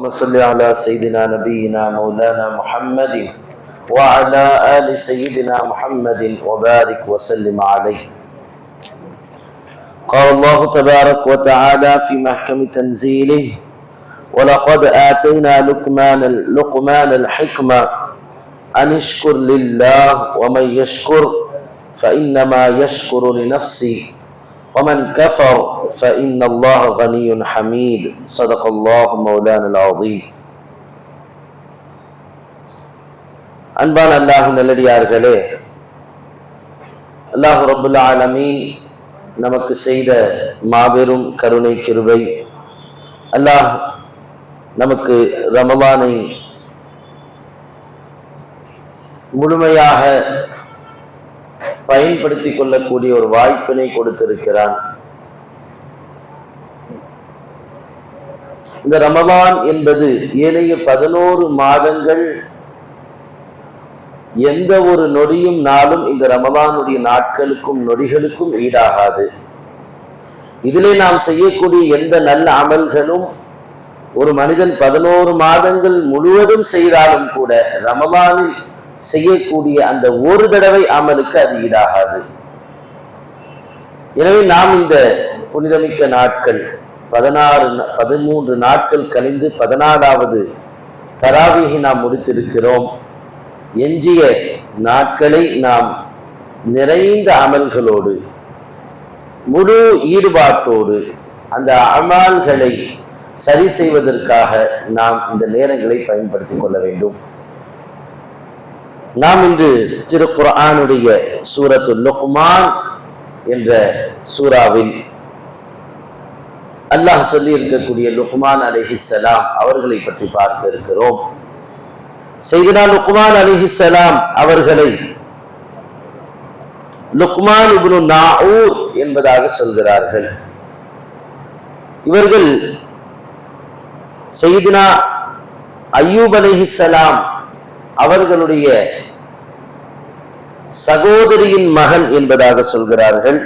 اللهم صل على سيدنا نبينا مولانا محمد وعلى آل سيدنا محمد وبارك وسلم عليه. قال الله تبارك وتعالى في محكم تنزيله: ولقد آتينا لقمان الحكمة أن اشكر لله ومن يشكر فإنما يشكر لنفسه ومن كفر فإن الله غني حميد. صدق الله مولانا العظيم. அன்பான அல்லாஹ்வின் நல்லடியார்களே, அல்லாஹ் ரப்புல் ஆலமீன் நமக்கு செய்த மாபெரும் கருணை கிருபை, அல்லாஹ் நமக்கு ரமலானை முழுமையாக பயன்படுத்திக் கொள்ளக்கூடிய ஒரு வாய்ப்பினை கொடுத்திருக்கிறான். இந்த ரமலான் என்பது ஏனைய 11 மாதங்கள் எந்த ஒரு நொடியும் நாளும் இந்த ரமலானுடைய நாட்களுக்கும் நொடிகளுக்கும் ஈடாகாது. இதிலே நாம் செய்யக்கூடிய எந்த நல்ல அமல்களும் ஒரு மனிதன் 11 மாதங்கள் முழுவதும் செய்தாலும் கூட ரமலானில் செய்யக்கூடிய அந்த ஒரு தடவை அமலுக்கு அது ஈடாகாது. எனவே நாம் இந்த புனிதமிக்க நாட்கள் 13 நாட்கள் கழிந்து 14வது தராவீஹை நாம் முடித்திருக்கிறோம். எஞ்சிய நாட்களை நாம் நிறைந்த அமல்களோடு முழு ஈடுபாட்டோடு அந்த அமல்களை சரி செய்வதற்காக நாம் இந்த நேரங்களை பயன்படுத்திக் கொள்ள வேண்டும். நாம் இன்று திருக்குர்ஆனுடைய சூரத்துல் லுக்மான் என்ற சூறாவில் அல்லாஹ் சொல்லி இருக்கக்கூடிய லுக்மான் அலைஹிஸ்ஸலாம் அவர்களை பற்றி பார்க்க இருக்கிறோம். சையதுனா லுக்மான் அலைஹிஸ்ஸலாம் அவர்களை லுக்மான் இப்னு நாஊர் என்பதாக சொல்கிறார்கள். இவர்கள் சையதுனா அய்யூப் அலைஹிஸ்ஸலாம் அவர்களுடைய சகோதரியின் மகன் என்பதாக சொல்கிறார்கள்.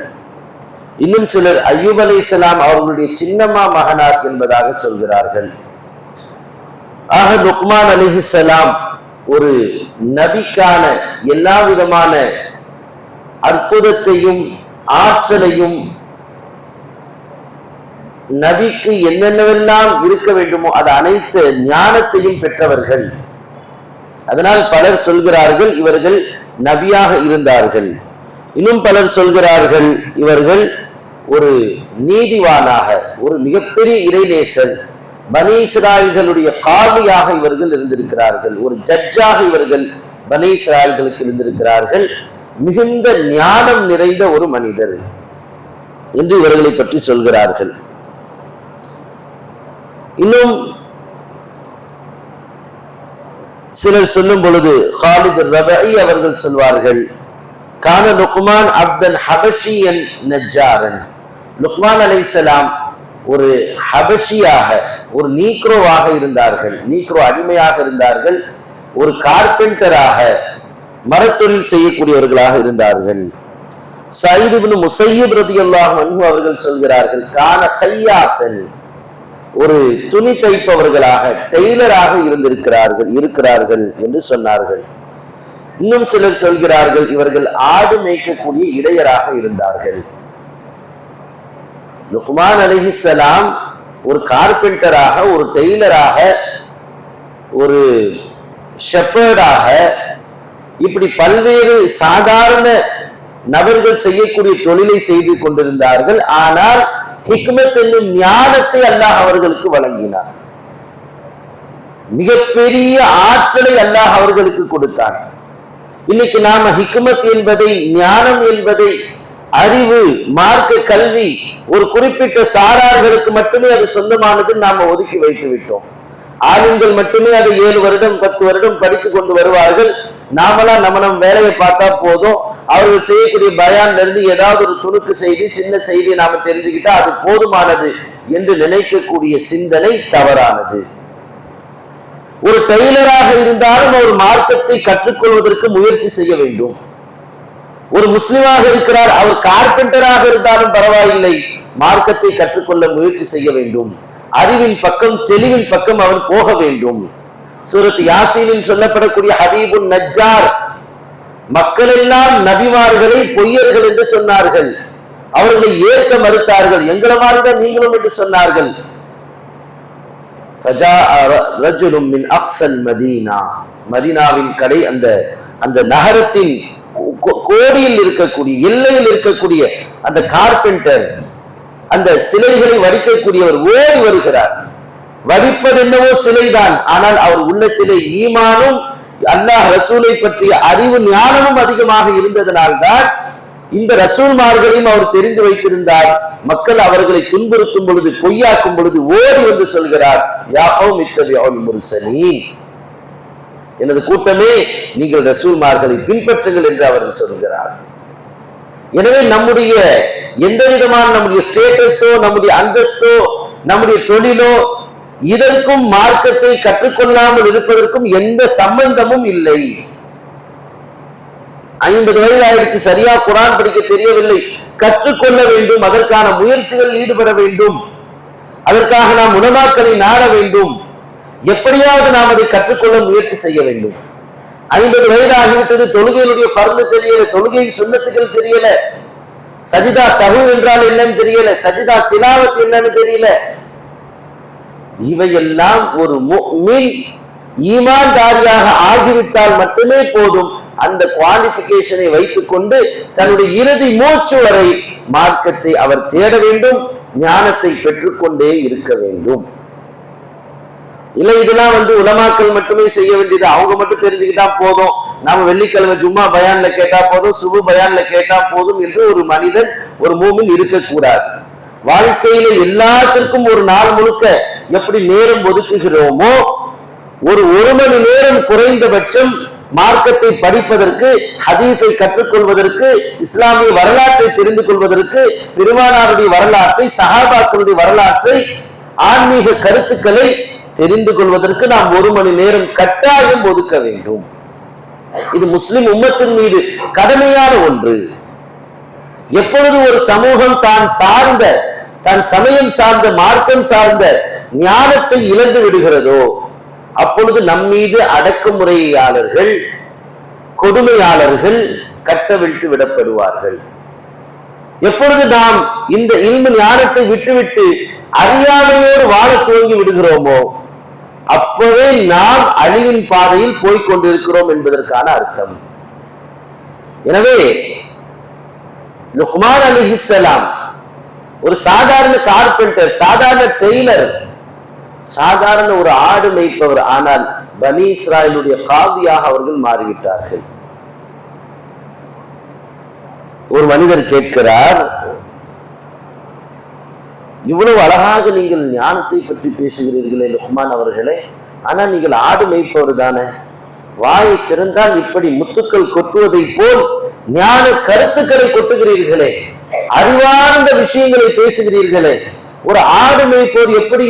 இன்னும் சிலர் அய்யூப் அலைஹிஸ்ஸலாம் அவர்களுடைய சின்னம்மா மகனார் என்பதாக சொல்கிறார்கள். ஆக லுக்மான் அலைஹிஸ்ஸலாம் ஒரு நபிக்கான எல்லா விதமான அற்புதத்தையும் ஆற்றலையும் நபிக்கு என்னென்னவெல்லாம் இருக்க வேண்டுமோ அது அனைத்து ஞானத்தையும் பெற்றவர்கள். அதனால் பலர் சொல்கிறார்கள் இவர்கள் நபியாக இருந்தார்கள். இன்னும் பலர் சொல்கிறார்கள் இவர்கள் ஒரு நீதிவானாக, ஒரு மிகப்பெரிய இறைநேசன், பனி இஸ்ராயல்களுடைய காலியாக இவர்கள் இருந்திருக்கிறார்கள், ஒரு ஜட்ஜாக இவர்கள் பனி இஸ்ராயல்களுக்கு இருந்திருக்கிறார்கள், மிகுந்த ஞானம் நிறைந்த ஒரு மனிதர் என்று இவர்களை பற்றி சொல்கிறார்கள். இன்னும் சிலர் சொல்லும் பொழுது ஹாலித் ரபீ அவர்கள் சொல்வார்கள், கான லுக்மான் அப்தன் ஹபஷியன் நஜ்ஜாரன். லுக்மான் அலைஹிஸ்ஸலாம் ஒரு ஹபஷியாக, ஒரு நீக்ரோவாக இருந்தார்கள், நீக்ரோ அடிமையாக இருந்தார்கள், ஒரு கார்பெண்டராக, மரத்தொழில் செய்யக்கூடியவர்களாக இருந்தார்கள். சயீத் இப்னு முஸையிப் ரலியல்லாஹு அன்ஹு அவர்கள் சொல்கிறார்கள், கான கையாத்தன், ஒரு துணி தைப்பவர்களாக, டெய்லராக இருக்கிறார்கள் என்று சொன்னார்கள். இன்னும் சிலர் சொல்கிறார்கள் இவர்கள் ஆடு மேய்க்கக்கூடிய இடையராக இருந்தார்கள். லுக்மான் அலைஹிஸ்ஸலாம் ஒரு கார்பெண்டராக, ஒரு டெய்லராக, ஒரு ஷெப்பர்டாக, இப்படி பல்வேறு சாதாரண நபர்கள் செய்யக்கூடிய தொழிலை செய்து கொண்டிருந்தார்கள். ஆனால் ஹிக்மத் என்னும் ஞானத்தை அல்லாஹ் அவர்களுக்கு வழங்கினார். மிகப்பெரிய ஆற்றலை அல்லாஹ் அவர்களுக்கு கொடுத்தார். இன்னைக்கு நாம ஹிக்மத் என்பதை, ஞானம் என்பதை, அறிவு, மார்க்க கல்வி ஒரு குறிப்பிட்ட சாரார்களுக்கு மட்டுமே அது சொந்தமானது நாம ஒதுக்கி வைத்து விட்டோம். ஆளுங்கள் மட்டுமே அதை 7 வருடம் 10 வருடம் படித்துக் கொண்டு வருவார்கள். நாமளா நம்ம வேலையை பார்த்தா போதும், அவர்கள் செய்யக்கூடிய பயான்ல இருந்து ஏதாவது ஒரு துணுக்கு செய்தி, சின்ன செய்தியை நாம தெரிஞ்சுக்கிட்டா அது போதுமானது என்று நினைக்கக்கூடிய சிந்தனை தவறானது. ஒரு டெய்லராக இருந்தாலும் ஒரு மார்க்கத்தை கற்றுக்கொள்வதற்கு முயற்சி செய்ய வேண்டும். ஒரு முஸ்லிமாக இருக்கிறார், அவர் கார்பெண்டராக இருந்தாலும் பரவாயில்லை, மார்க்கத்தை கற்றுக்கொள்ள முயற்சி செய்ய வேண்டும். அறிவின் பக்கம், தெளிவின் பக்கம் அவன் போக வேண்டும். சூரத் யாசீனில் சொல்லப்படக்கூடிய ஹபீபுன் நஜ்ஜார், மக்கள் எல்லாம் நபிமார்களை பொய்யர்கள் என்று சொன்னார்கள், அவர்களை ஏற்க மறுத்தார்கள், எங்களை மாதிரிதான் நீங்களும் என்று சொன்னார்கள். மதீனாவின் கடை, அந்த நகரத்தின் கோடியில் இருக்கக்கூடிய, எல்லையில் இருக்கக்கூடிய அந்த கார்பெண்டர், அந்த சிலைகளை வடிக்கக்கூடியவர் ஓடி வருகிறார். வடிப்பது என்னவோ சிலைதான், ஆனால் அவர் உள்ளத்திலே ஈமானும் அல்லாஹ் ரசூலை பற்றிய அறிவு ஞானமும் அதிகமாக இருந்ததனால்தான் இந்த ரசூல்மார்களையும் அவர் தெரிந்து வைத்திருந்தார். மக்கள் அவர்களை துன்புறுத்தும் பொழுது, பொய்யாக்கும் பொழுது ஓடி வந்து சொல்கிறார், யா கௌம் இத்தபிஉல் முர்ஸலீன், எனது கூட்டமே நீங்கள் ரசூல்மார்களை பின்பற்றுங்கள் என்று அவர் சொல்கிறார். எனவே நம்முடைய எந்த விதமான நம்முடைய ஸ்டேட்டஸோ, நம்முடைய அந்தஸ்தோ, நம்முடைய தொழிலோ இதற்கும் மார்க்கத்தை கற்றுக்கொள்ளாமல் இருப்பதற்கும் எந்த சம்பந்தமும் இல்லை. 50 வயது ஆயிடுச்சு, சரியா குர்ஆன் படிக்க தெரியவில்லை, கற்றுக்கொள்ள வேண்டும், அதற்கான முயற்சிகள் ஈடுபட வேண்டும், அதற்காக நாம் உலமாக்களை நாட வேண்டும், எப்படியாவது நாம் அதை கற்றுக்கொள்ள முயற்சி செய்ய வேண்டும். 50 வயது ஆகிவிட்டது, தொழுகையினுடைய ஃபர்து தெரியல, தொழுகையின் சுன்னத்துகள் தெரியல, சஜிதா சஹு என்றால் என்னன்னு தெரியல, சஜிதா திலாவத் என்னன்னு தெரியல. இவையெல்லாம் ஒரு முஃமின் ஈமான்தாரியாக ஆகிவிட்டால் மட்டுமே போதும். அந்த குவாலிபிகேஷனை வைத்துக் கொண்டு தன்னுடைய இறுதி மூச்சு வரை மார்க்கத்தை அவர் தேட வேண்டும், ஞானத்தை பெற்றுக்கொண்டே இருக்க வேண்டும். இல்லை இதெல்லாம் உலமாக்கள் மட்டுமே செய்ய வேண்டியது, அவங்க மட்டும் தெரிஞ்சுக்கிட்டா போதும், நாம வெள்ளிக்கிழமை ஜும்மா பயான்ல கேட்டா போதும், சுபு பயான்ல கேட்டா போதும் என்று ஒரு மனிதன், ஒரு மூமின் இருக்கக்கூடாது. வாழ்க்கையில எல்லாத்திற்கும் ஒரு நாள் முழுக்க எப்படி நேரம் ஒதுக்குகிறோமோ, ஒரு மணி நேரம் குறைந்தபட்சம் மார்க்கத்தை படிப்பதற்கு, ஹதீஸை கற்றுக்கொள்வதற்கு, இஸ்லாமிய வரலாற்றை தெரிந்து கொள்வதற்கு, பெருமானாருடைய வரலாற்றை, சஹாபாக்களுடைய வரலாற்றை, ஆன்மீக கருத்துக்களை தெரிந்து கொள்வதற்கு நாம் 1 மணி நேரம் கட்டாயம் ஒதுக்க வேண்டும். இது முஸ்லிம் உம்மத்தின் மீது கடமையான ஒன்று. எப்பொழுது ஒரு சமூகம் தான் சார்ந்த, தன் சமயம் சார்ந்த, மார்க்கம் சார்ந்த ஞானத்தை இழந்து விடுகிறதோ அப்பொழுது நம்மீது அடக்குமுறையாளர்கள், கொடுமையாளர்கள் கட்டவிழ்த்து விடப்படுவார்கள். எப்பொழுது நாம் இந்த இல்மு ஞானத்தை விட்டுவிட்டு அறியாமையோடு வாழ துவங்கி விடுகிறோமோ அப்பவே நாம் அழிவின் பாதையில் போய்கொண்டிருக்கிறோம் என்பதற்கான அர்த்தம். எனவே லுக்மான் அலைஹிஸ்ஸலாம் ஒரு சாதாரண கார்பெண்டர், சாதாரண டெய்லர், சாதாரண ஒரு ஆடு மேய்ப்பவர், ஆனால் பனி இஸ்ராயலுடைய காதியாக அவர்கள் மாறிவிட்டார்கள். ஒரு மனிதர் கேட்கிறார், இவ்வளவு அழகாக நீங்கள் ஞானத்தை பற்றி பேசுகிறீர்களே லுக்மான் அவர்களே, ஆனால் நீங்கள் ஆடு மேய்ப்பவர் தானே, வாயை திறந்தால் இப்படி முத்துக்கள் கொட்டுவதை போல் ஞான கருத்துக்களை கொட்டுகிறீர்களே, அறிவார்ந்த விஷயங்களை பேசுகிறீர்களே, ஒரு ஆடு மேய்ப்போர் எப்படி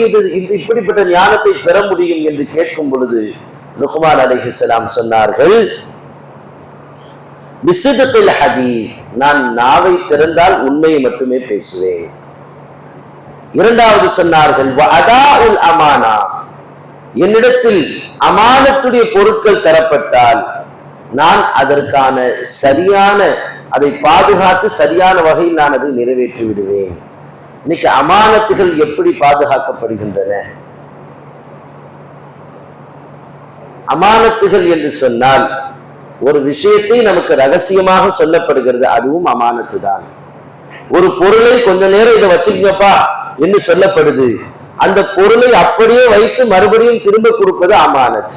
இப்படிப்பட்ட ஞானத்தை பெற முடியும் என்று கேட்கும் பொழுது லுக்மான் அலைஹிஸ்ஸலாம் சொன்னார்கள், பிஸ்ஸித்கில் ஹதீஸ், நான் நாவை திறந்தால் உண்மையை மட்டுமே பேசுவேன். இரண்டாவது சொன்னார்கள், வஅதாஉல் அமானா, என்னிடத்தில் அமானத்துடைய பொருட்கள் தரப்பட்டால் நான் அதற்கான சரியான, அதை பாதுகாத்து சரியான வகையில் நான் அதை நிறைவேற்றி விடுவேன். இன்னைக்கு அமானத்துகள் எப்படி பாதுகாக்கப்படுகின்றன? அமானத்துகள் என்று சொன்னால் ஒரு விஷயத்தை நமக்கு ரகசியமாக சொல்லப்படுகிறது, அதுவும் அமானத்து தான். ஒரு பொருளை கொஞ்ச நேரம் இதை வச்சுக்கப்பா என்று சொல்லப்படுது, அந்த பொருளை அப்படியே வைத்து மறுபடியும் திரும்ப கொடுப்பது அமானத்.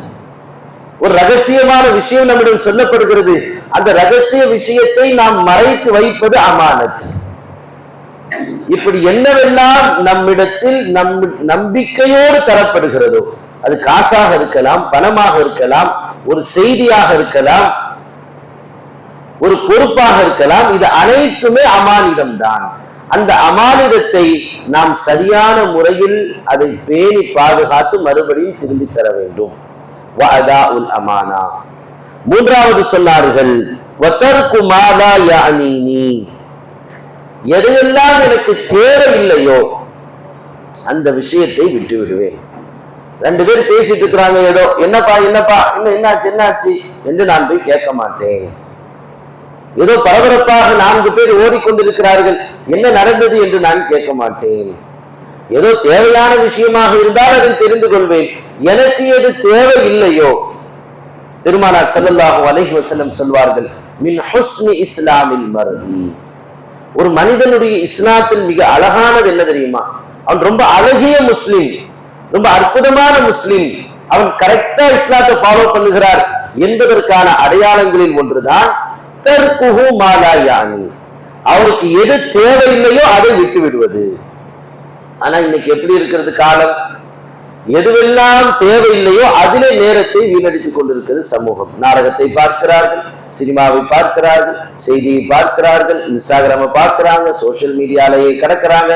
ஒரு ரகசியமான விஷயம் நம்மிடம் சொல்லப்படுகிறது, அந்த ரகசிய விஷயத்தை நாம் மறைத்து வைப்பது அமானத். இப்படி என்னவெல்லாம் நம்மிடத்தில் நம்பிக்கையோடு தரப்படுகிறதோ, அது காசாக இருக்கலாம், பணமாக இருக்கலாம், ஒரு செய்தியாக இருக்கலாம், ஒரு பொறுப்பாக இருக்கலாம், இது அனைத்துமே அமானிதம் தான். அந்த அமானிதத்தை நாம் சரியான முறையில் அதை பேணி பாதுகாத்து மறுபடியும் திரும்பி தர வேண்டும். வஅதாஉல் அமானா. மூன்றாவது சொன்னார்கள், வதர்கு மா லா யஅனீனி, எதையெல்லாம் எனக்கு தேவையில்லையோ அந்த விஷயத்தை விட்டு விடுவேன். 2 பேர் பேசிட்டு இருக்கிறாங்க, ஏதோ என்னப்பா என்னப்பா என்னாச்சு என்னாச்சு என்று நான் போய் கேட்க மாட்டேன். ஏதோ பரபரப்பாக 4 பேர் ஓடிக்கொண்டிருக்கிறார்கள், என்ன நடந்தது என்று நான் கேட்க மாட்டேன். ஏதோ தேவையான விஷயமாக இருந்தால் அதை தெரிந்து கொள்வேன். எனக்கு எது தேவை இல்லையோ, பெருமானார் ஸல்லல்லாஹு அலைஹி வஸல்லம் சொல்வார்கள், மின் ஹுஸ்னி இஸ்லாமில் மர்இ, ஒரு மனிதனுடைய இஸ்லாத்தில் மிக அழகானது என்ன தெரியுமா? அவன் ரொம்ப அழகிய முஸ்லிம், ரொம்ப அற்புதமான முஸ்லிம், அவன் கரெக்டா இஸ்லாத்தை ஃபாலோ பண்ணுகிறார் என்பதற்கான அடையாளங்களில் ஒன்றுதான் தர்குஹு மா லா யானி, அவருக்கு எது தேவையில்லையோ அதை விட்டு விடுவது. ஆனா இன்னைக்கு எப்படி இருக்கிறது காலம்? எதுவெல்லாம் தேவையில்லையோ அதிலே நேரத்தை வீணடித்துக் கொண்டிருக்கிறது சமூகம். நாடகத்தை பார்க்கிறார்கள், சினிமாவை பார்க்கிறார்கள், செய்தியை பார்க்கிறார்கள், இன்ஸ்டாகிராமை பார்க்கிறாங்க, சோசியல் மீடியாலேயே கிடக்கிறாங்க.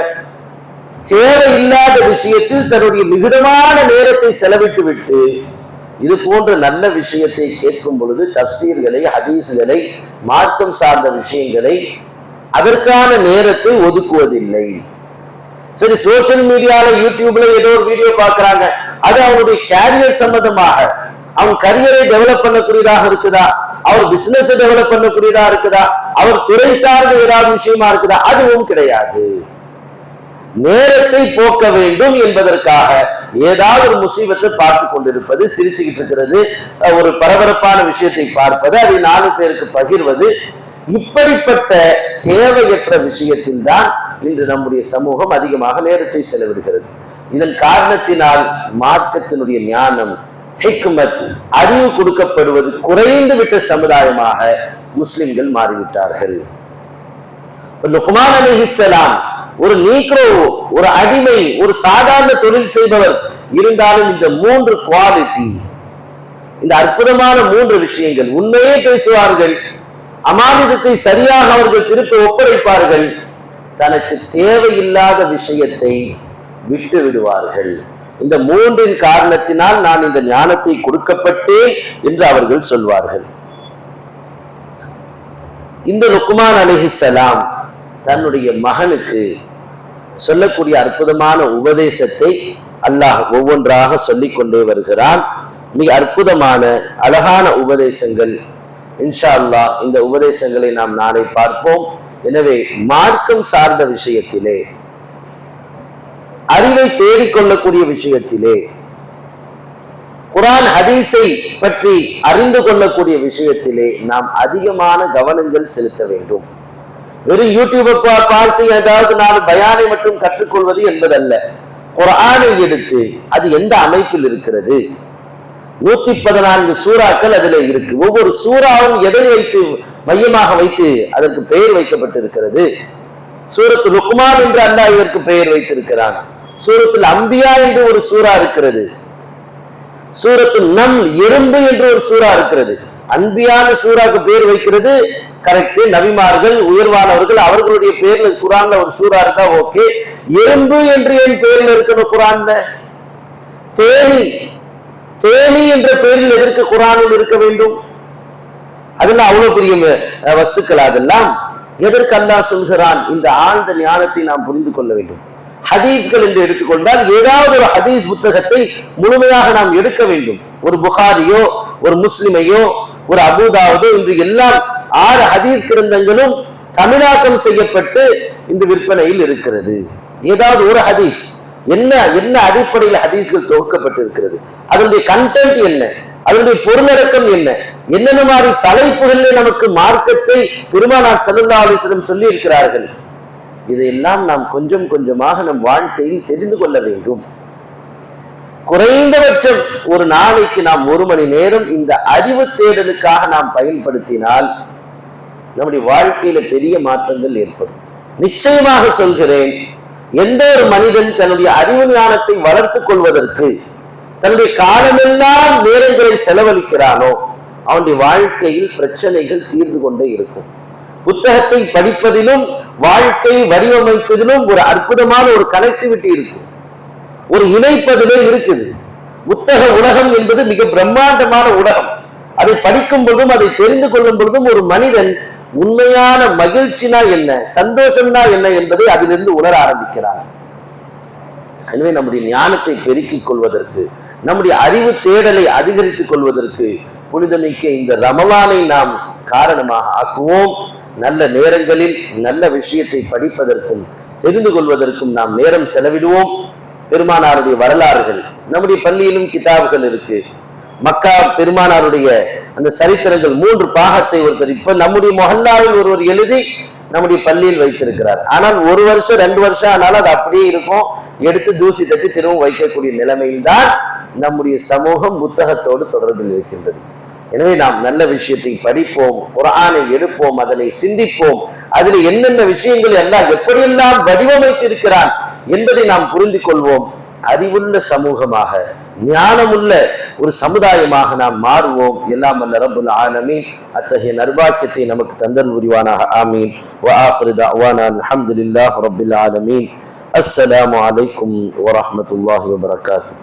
தேவையில்லாத விஷயத்தில் தன்னுடைய மிகுடமான நேரத்தை செலவிட்டு விட்டு இது போன்ற நல்ல விஷயத்தை கேட்கும் பொழுது தப்சீர்களை, ஹதீஸ்களை, மார்க்கம் சார்ந்த விஷயங்களை அதற்கான நேரத்தை ஒதுக்குவதில்லை. சரி, சோசியல் மீடியால யூடியூப்ல ஏதோ ஒரு வீடியோ பார்க்கிறாங்க, அது அவனுடைய கேரியர் சம்பந்தமாக, அவன் கரியரை டெவலப் பண்ணக்கூடியதாக இருக்குதா, அவர் பிசினஸ் டெவலப் பண்ணக்கூடியதா இருக்குதா, அவர் துறை சார்ந்த ஏதாவது விஷயமா இருக்குதா? அதுவும் கிடையாது. நேரத்தை போக்க வேண்டும் என்பதற்காக ஏதாவது ஒரு முசீபத்தை பார்த்து கொண்டிருப்பது, சிரிச்சுக்கிட்டு இருக்கிறது, ஒரு பரபரப்பான விஷயத்தை பார்ப்பது, அதை 4 பேருக்கு பகிர்வது, இப்படிப்பட்ட தேவையற்ற விஷயத்தில் தான் இன்று நம்முடைய சமூகம் அதிகமாக நேரத்தை செலவிடுகிறது. இதன் காரணத்தினால் மார்க்கத்தினுடைய ஞானம், ஹிக்மத், அறிவு கொடுக்கப்படுவது குறைந்து விட்ட சமுதாயமாக முஸ்லிம்கள் மாறிவிட்டார்கள். லுக்மான் அலைஹிஸ்ஸலாம் ஒரு நீக்ரோ, ஒரு அடிமை, ஒரு சாதாரண தொழில் செய்பவர் இருந்தாலும் இந்த 3 குவாலிட்டி, இந்த அற்புதமான 3 விஷயங்கள், உண்மையே பேசுவார்கள், அமானிதத்தை சரியாக அவர்கள் திருப்பி ஒப்படைப்பார்கள், தனக்கு தேவையில்லாத விஷயத்தை விட்டு விடுவார்கள். இந்த 3 காரணத்தினால் நான் இந்த ஞானத்தை கொடுக்கப்பட்டேன் என்று அவர்கள் சொல்வார்கள். இந்த லுக்மான் அலைஹிஸ்ஸலாம் தன்னுடைய மகனுக்கு சொல்லக்கூடிய அற்புதமான உபதேசத்தை அல்லாஹ் ஒவ்வொன்றாக சொல்லிக் கொண்டே வருகிறான். மிக அற்புதமான அழகான உபதேசங்கள். இன்ஷா அல்லாஹ் இந்த உபதேசங்களை நாம் நாளை பார்ப்போம். எனவே மார்க்கம் சார்ந்த விஷயத்திலே, அறிவை தேடிக்கொள்ளக்கூடிய விஷயத்திலே, குர்ஆன் ஹதீஸை பற்றி அறிந்து கொள்ளக்கூடிய விஷயத்திலே நாம் அதிகமான கவனங்கள் செலுத்த வேண்டும். வெறும் யூடியூபை பார்த்து ஏதாவது 4 பயானை மட்டும் கற்றுக்கொள்வது என்பதல்ல. குர்ஆனை எடுத்து அது எந்த அமைப்பில் இருக்கிறது, 114 சூறாக்கள் அதில் இருக்கு. ஒவ்வொரு சூறாவும் எதை வைத்து மையமாக வைத்து அதற்கு பெயர் வைக்கப்பட்டிருக்கிறது. சூரத்து லுக்மான் என்று அல்லாஹ் இதற்கு பெயர் வைத்திருக்கிறான். சூரத்துல் அம்பியா என்று ஒரு சூறா இருக்கிறது. சூரத்து நம்ல், எறும்பு என்று ஒரு சூறா இருக்கிறது. அன்பியான சூறாக்கு பேர் வைக்கிறது கரெக்ட், நபிமார்கள், உயர்வானவர்கள், அவர்களுடைய பேர்ல குர்ஆன்ல ஒரு சூறா இருக்கா, ஓகே. எறும்பு என்று என் பேர்ல இருக்கணும் குர்ஆன்ல? தேனி என்ற பெயரில் எதற்கு குர்ஆனில் இருக்க வேண்டும்? அதெல்லாம் அவ்வளவு பெரிய வஸ்துக்கள். அதெல்லாம் எதற்கு அல்லாஹ் சொல்கிறான்? இந்த ஆழ்ந்த ஞானத்தை நாம் புரிந்து கொள்ள வேண்டும். ஹதீஸ்கள் என்று எடுத்துக்கொண்டால் ஏதாவது ஒரு ஹதீஸ் புத்தகத்தை முழுமையாக நாம் எடுக்க வேண்டும். ஒரு புகாரியோ, ஒரு முஸ்லிமையோ, ஒரு அபூதாவதோ, இன்று எல்லாம் 6 ஹதீஸ் கிரந்தங்களும் தமிழாக்கம் செய்யப்பட்டு இந்த விற்பனையில் இருக்கிறது. ஏதாவது ஒரு ஹதீஸ் என்ன அடிப்படையில் ஹதீஸ்கள் தொகுக்கப்பட்டு இருக்கிறது, அதனுடைய கண்டென்ட் என்ன, அதனுடைய பொருளடக்கம் என்னென்ன மாதிரி தலைப்புகளில் நமக்கு மார்க்கத்தை பெருமானார் ஸல்லல்லாஹு அலைஹி வஸல்லம் சொல்லி இருக்கிறார்கள். இதையெல்லாம் நாம் கொஞ்சம் கொஞ்சமாக நம் வாழ்க்கையில் தெரிந்து கொள்ள வேண்டும். குறைந்தபட்சம் ஒரு நாளைக்கு நாம் 1 மணி நேரம் இந்த அறிவு தேடலுக்காக நாம் பயன்படுத்தினால் நம்முடைய வாழ்க்கையில பெரிய மாற்றங்கள் ஏற்படும். நிச்சயமாக சொல்கிறேன், எந்த ஒரு மனிதன் தன்னுடைய அறிவு ஞானத்தை வளர்த்துக் கொள்வதற்கு தன்னுடைய காலமெல்லாம் நேரங்களை செலவழிக்கிறானோ அவனுடைய வாழ்க்கையில் பிரச்சனைகள் தீர்ந்து கொண்டே இருக்கும். புத்தகத்தை படிப்பதிலும் வாழ்க்கை வடிவமைப்பதிலும் ஒரு அற்புதமான ஒரு கனெக்டிவிட்டி இருக்கு, ஒரு இணைப்பதிலே இருக்குது. புத்தக உலகம் என்பது மிக பிரம்மாண்டமான உலகம். அதை படிக்கும் பொழுதும் அதை தெரிந்து கொள்ளும் பொழுதும் ஒரு மனிதன் உண்மையான மகிழ்ச்சினா என்ன, சந்தோஷம்னா என்ன என்பதை அதிலிருந்து உணர ஆரம்பிக்கிறான். எனவே நம்முடைய ஞானத்தை பெருக்கிக் கொள்வதற்கு, நம்முடைய அறிவு தேடலை அதிகரித்துக் கொள்வதற்கு புனிதமிக்க இந்த ரமலானை நாம் காரணமாக ஆக்குவோம். நல்ல நேரங்களில் நல்ல விஷயத்தை படிப்பதற்கும் தெரிந்து கொள்வதற்கும் நாம் நேரம் செலவிடுவோம். பெருமானாருடைய வரலாறுகள் நம்முடைய பள்ளியிலும் கிதாபுகள் இருக்கு. மக்கா பெருமானாருடைய அந்த சரித்திரங்கள் 3 பாகத்தை ஒருத்தர் இப்ப நம்முடைய மொஹல்லாவில் ஒருவர் எழுதி நம்முடைய பள்ளியில் வைத்திருக்கிறார். ஆனால் 1 வருஷம் 2 வருஷம் ஆனாலும் அது அப்படியே இருக்கும், எடுத்து தூசி தட்டி திரும்ப வைக்கக்கூடிய நிலைமையில்தான் நம்முடைய சமூகம் புத்தகத்தோடு தொடர்பில் இருக்கின்றது. எனவே நாம் நல்ல விஷயத்தை படிப்போம், குர்ஆனை எடுப்போம், அதனை சிந்திப்போம், அதில் என்னென்ன விஷயங்கள் எல்லாம் எப்படியெல்லாம் வடிவமைத்திருக்கிறான் என்பதை நாம் புரிந்து கொள்வோம். அறிவுள்ள சமூகமாக, ஞானமுள்ள ஒரு சமுதாயமாக நாம் மாறுவோம். எல்லாம் வல்ல ரப்புல் ஆலமீன் அத்தகைய நற்பாக்கியத்தை நமக்கு தந்தல் புரிவானாக. ஆமீன். வ ஆஃபிரு தஅவானா அல்ஹம்துலில்லாஹி ரப்பில் ஆலமீன். அஸ்ஸலாமு அலைக்கும் வ ரஹ்மத்துல்லாஹி வ பரகாத்துஹு.